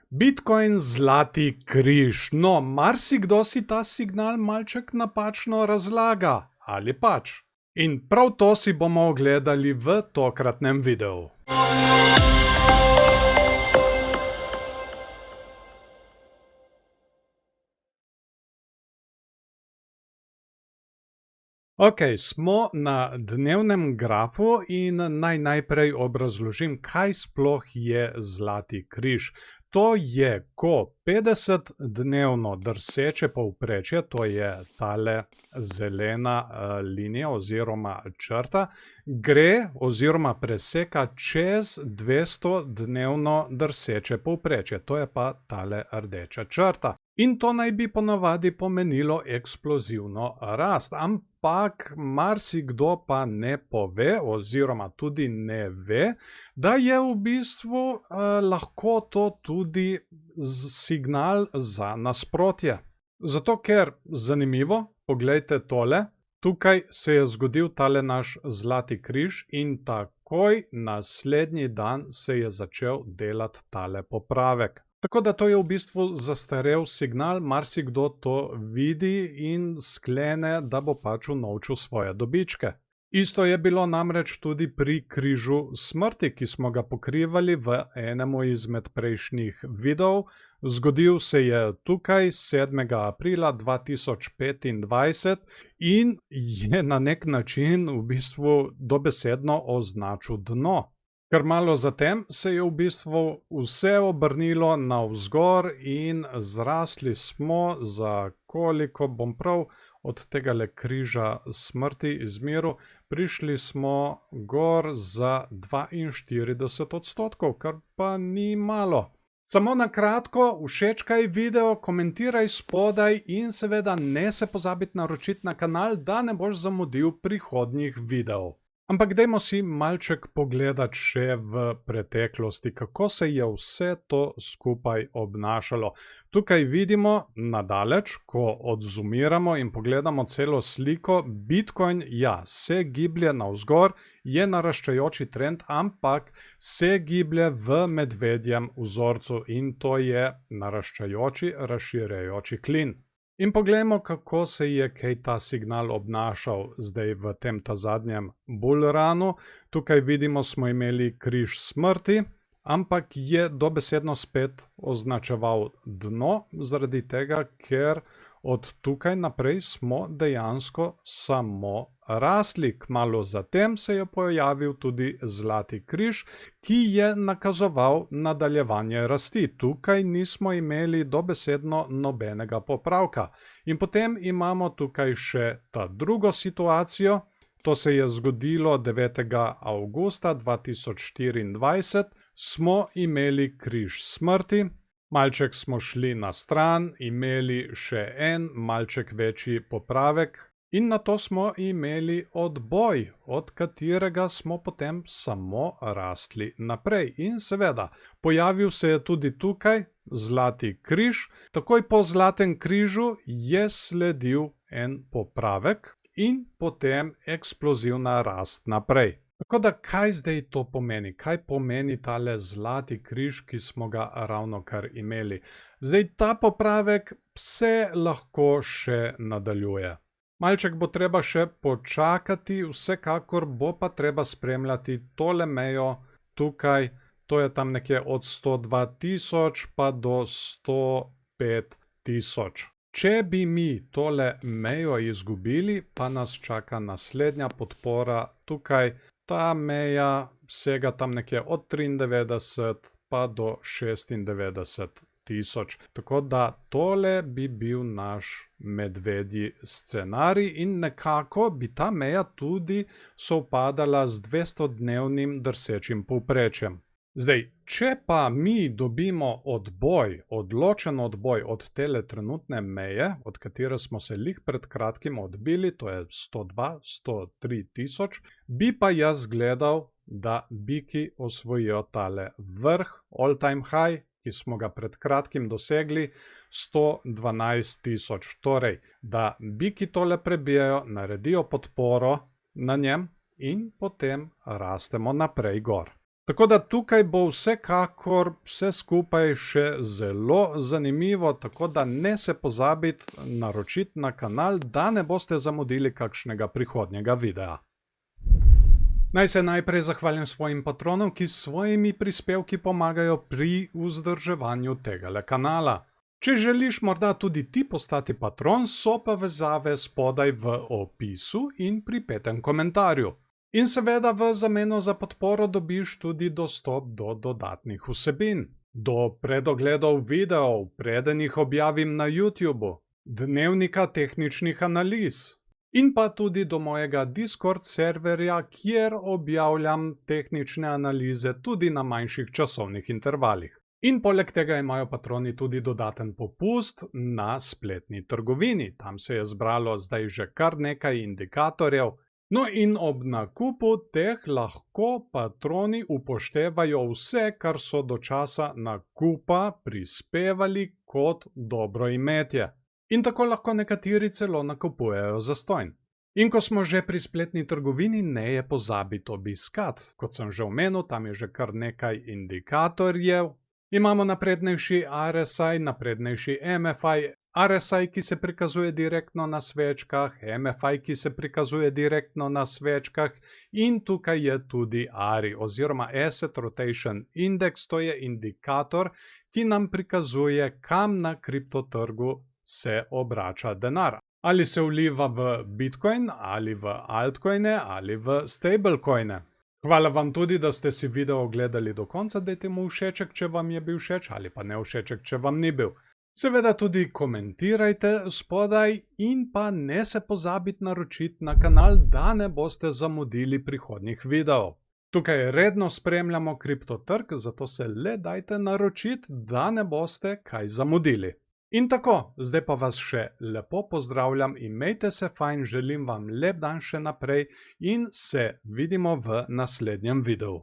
Bitcoin zlati križ. No, marsikdo si ta signal malček napačno razlaga. Ali pač? In prav to si bomo ogledali v tokratnem videu. Ok, smo na dnevnem grafu in naj najprej obrazložim, kaj sploh je zlati križ. To je, ko 50-dnevno drseče povprečje, to je tale zelena linija oziroma črta, gre oziroma preseka čez 200-dnevno drseče povprečje, to je pa tale rdeča črta. In to naj bi ponavadi pomenilo eksplozivno rast, ampak marsikdo pa ne pove oziroma tudi ne ve, da je v bistvu lahko to tudi signal za nasprotje. Zato ker, zanimivo, poglejte tole, tukaj se je zgodil tale naš zlati križ in takoj naslednji dan se je začel delati tale popravek. Tako da to je v bistvu zastarel signal, marsikdo to vidi in sklene, da bo pač unovčil svoje dobičke. Isto je bilo namreč tudi pri križu smrti, ki smo ga pokrivali v enemu izmed prejšnjih videov. Zgodil se je tukaj 7. aprila 2025 in je na nek način v bistvu dobesedno označil dno. Ker malo zatem se je v bistvu vse obrnilo navzgor in zrasli smo za koliko, bom prav od tegale križa smrti izmeril, prišli smo gor za 42%, kar pa ni malo. Samo na kratko, všečkaj video, komentiraj spodaj in seveda ne se pozabiti naročiti na kanal, da ne boš zamudil prihodnjih videov. Ampak dajmo si malček pogledati še v preteklosti, kako se je vse to skupaj obnašalo. Tukaj vidimo nadaleč, ko odzumiramo in pogledamo celo sliko, Bitcoin, ja, se giblje navzgor, je naraščajoči trend, ampak se giblje v medvedjem vzorcu in to je naraščajoči, razširjajoči klin. In poglejmo, kako se je kaj ta signal obnašal zdaj v tem zadnjem bullrunu. Tukaj vidimo, smo imeli križ smrti, ampak je dobesedno spet označeval dno, zaradi tega, ker od tukaj naprej smo dejansko samo rasli. Kmalu zatem se je pojavil tudi zlati križ, ki je nakazoval nadaljevanje rasti. Tukaj nismo imeli dobesedno nobenega popravka. In potem imamo tukaj še ta drugo situacijo. To se je zgodilo 9. avgusta 2024. Smo imeli križ smrti. Malček smo šli na stran, imeli še en malček večji popravek in nato smo imeli odboj, od katerega smo potem samo rastli naprej. In seveda, pojavil se je tudi tukaj zlati križ, takoj po zlatem križu je sledil en popravek in potem eksplozivna rast naprej. Tako da, kaj zdaj to pomeni? Kaj pomeni tale zlati križ, ki smo ga ravnokar imeli? Zdaj, ta popravek se lahko še nadaljuje. Malček bo treba še počakati, vsekakor bo pa treba spremljati tole mejo tukaj. To je tam nekje od 102.000 pa do 105.000. Če bi mi tole mejo izgubili, pa nas čaka naslednja podpora tukaj. Ta meja sega tam nekje od 93 pa do 96.000. Tako da tole bi bil naš medvedji scenarij in nekako bi ta meja tudi sovpadala z 200-dnevnim drsečim povprečjem. Zdaj, če pa mi dobimo odboj, odločen odboj od tele trenutne meje, od katere smo se lih pred kratkim odbili, to je 102-103.000, bi pa jaz gledal, da biki osvojijo tale vrh, all time high, ki smo ga pred kratkim dosegli, 112.000. Torej, da biki tole prebijajo, naredijo podporo na njem in potem rastemo naprej gor. Tako da tukaj bo vsekakor vse skupaj še zelo zanimivo, tako da ne se pozabiti naročiti na kanal, da ne boste zamudili kakšnega prihodnjega videa. Naj se najprej zahvalim svojim patronom, ki s svojimi prispevki pomagajo pri vzdrževanju tegale kanala. Če želiš morda tudi ti postati patron, so povezave spodaj v opisu in pripetem komentarju. In seveda v zameno za podporo dobiš tudi dostop do dodatnih vsebin, do predogledov videov, preden jih objavim na YouTubu, dnevnika tehničnih analiz in pa tudi do mojega Discord serverja, kjer objavljam tehnične analize tudi na manjših časovnih intervalih. In poleg tega imajo patroni tudi dodaten popust na spletni trgovini. Tam se je zbralo zdaj že kar nekaj indikatorjev. No in ob nakupu teh lahko patroni upoštevajo vse, kar so do časa nakupa prispevali kot dobroimetje. In tako lahko nekateri celo nakupujejo zastonj. In ko smo že pri spletni trgovini, ne je pozabiti obiskati. Kot sem že omenil, tam je že kar nekaj indikatorjev. Imamo naprednejši RSI, naprednejši MFI, RSI, ki se prikazuje direktno na svečkah, MFI, ki se prikazuje direktno na svečkah in tukaj je tudi ARI oziroma Asset Rotation Index, to je indikator, ki nam prikazuje, kam na kriptotrgu se obrača denar. Ali se vliva v Bitcoin, ali v altcoine, ali v stablecoine. Hvala vam tudi, da ste si video ogledali do konca, dajte mu všeček, če vam je bil všeč, ali pa ne všeček, če vam ni bil. Seveda tudi komentirajte spodaj in pa ne se pozabiti naročiti na kanal, da ne boste zamudili prihodnjih videov. Tukaj redno spremljamo kriptotrg, zato se le dajte naročiti, da ne boste kaj zamudili. In tako, zdaj pa vas še lepo pozdravljam, imejte se fajn, želim vam lep dan še naprej in se vidimo v naslednjem videu.